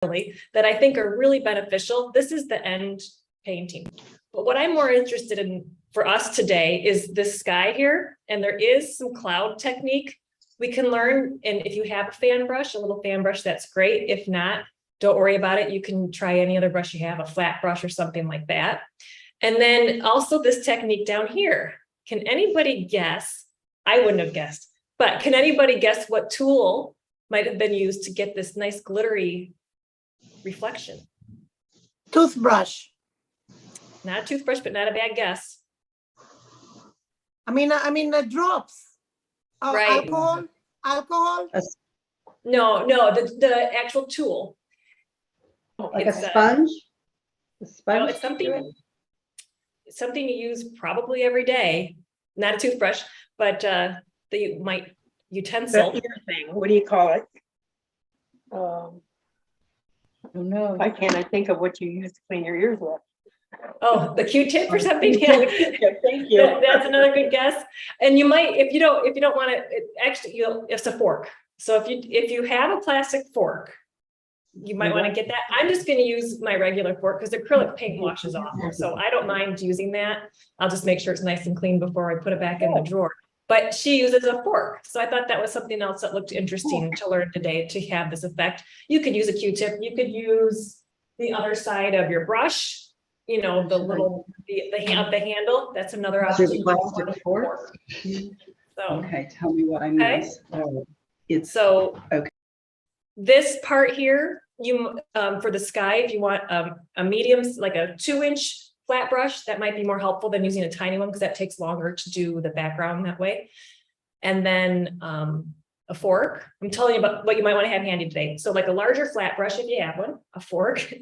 that I think are really beneficial. This is the end painting. But what I'm more interested in for us today is this sky here. And there is some cloud technique we can learn. And if you have a fan brush, a little fan brush, that's great. If not, don't worry about it. You can try any other brush you have, a flat brush or something like that. And then also this technique down here. Can anybody guess? I wouldn't have guessed, but can anybody guess what tool might have been used to get this nice glittery reflection? Toothbrush. Not a toothbrush, but not a bad guess. I mean the drops. Oh, Right. Alcohol. No, the actual tool. Like a sponge? A sponge? No, it's something you use probably every day. Not a toothbrush, but the utensil. The ear thing. What do you call it? Oh no. Why can't I think of what you use to clean your ears with? Oh, the Q-tip or something. Yeah. Thank you. That's another good guess. And you might, if you don't want to, actually, it's a fork. So if you have a plastic fork, you might want to get that. I'm just going to use my regular fork because acrylic paint washes off. So I don't mind using that. I'll just make sure it's nice and clean before I put it back in the drawer. But she uses a fork. So I thought that was something else that looked interesting to learn today to have this effect. You could use a Q-tip. You could use the other side of your brush. You know, the little, the handle, that's another option. Plastic fork? So, okay, tell me what I missed. Oh, it's so okay. This part here, you for the sky, if you want a medium, like a 2-inch flat brush, that might be more helpful than using a tiny one because that takes longer to do the background that way. And then a fork. I'm telling you about what you might want to have handy today. So like a larger flat brush if you have one, a fork.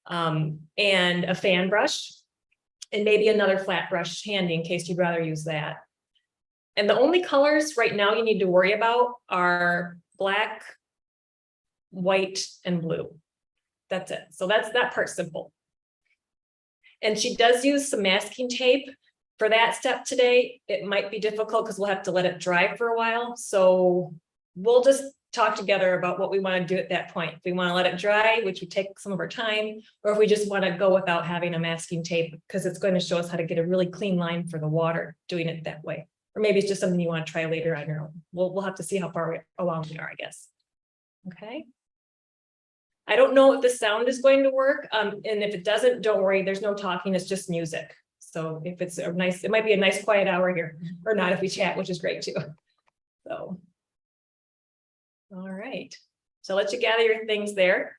And a fan brush, and maybe another flat brush handy in case you'd rather use that. And the only colors right now you need to worry about are black, white, and blue. That's it. So that's that part simple. And she does use some masking tape for that step today. It might be difficult because we'll have to let it dry for a while. So we'll just talk together about what we want to do at that point. If we want to let it dry, which would take some of our time, or if we just want to go without having a masking tape, because it's going to show us how to get a really clean line for the water doing it that way. Or maybe it's just something you want to try later on your own. We'll have to see how far along we are, I guess. Okay. I don't know if the sound is going to work. And if it doesn't, don't worry, there's no talking, it's just music. So if it's a nice, it might be a nice quiet hour here, or not if we chat, which is great too. So. All right, so I'll let you gather your things there.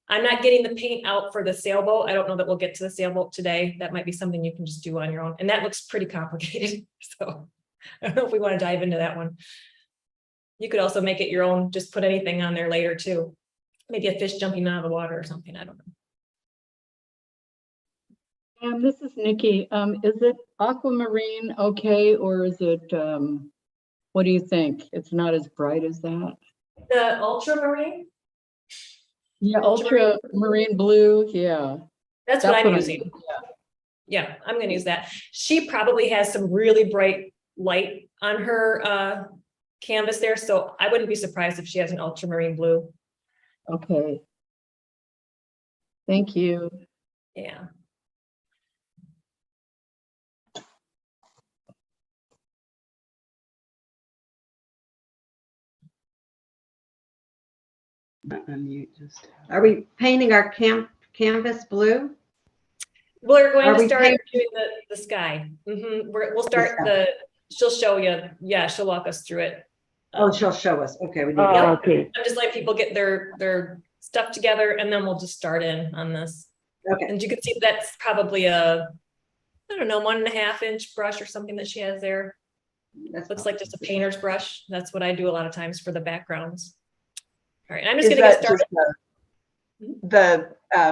I'm not getting the paint out for the sailboat. I don't know that we'll get to the sailboat today. That might be something you can just do on your own. And that looks pretty complicated. So I don't know if we want to dive into that one. You could also make it your own, just put anything on there later too. Maybe a fish jumping out of the water or something, I don't know. This is Nikki. Is it aquamarine okay, or is it, what do you think? It's not as bright as that? The ultramarine? Yeah, ultramarine blue, yeah. That's what I'm using. Yeah, I'm going to use that. She probably has some really bright light on her canvas there, so I wouldn't be surprised if she has an ultramarine blue. Okay. Thank you. Yeah. Unmute just. Are we painting our canvas blue? We're going to start doing the sky. We'll start she'll show you. Yeah, she'll walk us through it. Oh, she'll show us. Okay. We need okay. I'm just letting people get their stuff together, and then we'll just start in on this. Okay. And you can see that's probably a, I don't know, 1.5-inch brush or something that she has there. That looks like just a painter's brush. That's what I do a lot of times for the backgrounds. All right, I'm just going to get started.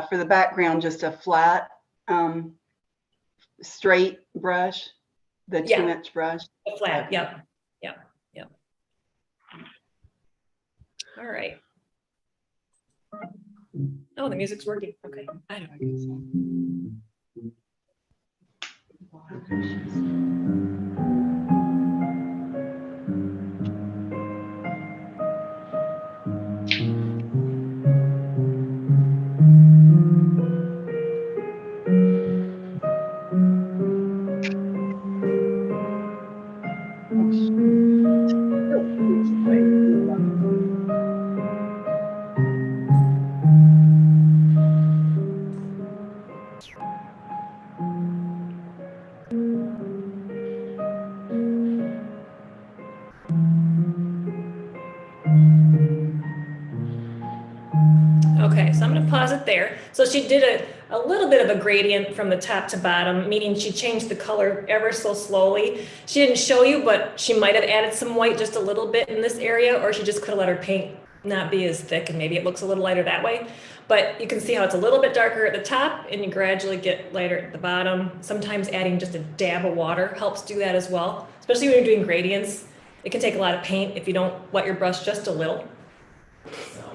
For the background, just a flat, straight brush, the 2-inch brush. A flat, yep. All right. Oh, the music's working. Okay. I don't know. So I'm gonna pause it there. So she did a little bit of a gradient from the top to bottom, meaning she changed the color ever so slowly. She didn't show you, but she might have added some white just a little bit in this area, or she just could have let her paint not be as thick and maybe it looks a little lighter that way. But you can see how it's a little bit darker at the top and you gradually get lighter at the bottom. Sometimes adding just a dab of water helps do that as well, especially when you're doing gradients. It can take a lot of paint if you don't wet your brush just a little. So.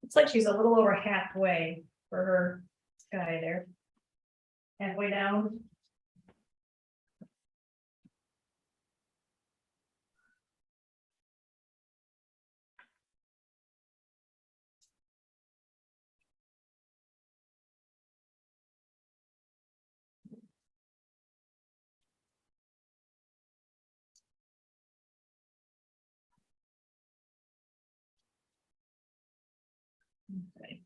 It's like she's a little over halfway for her sky there. Halfway down. Okay.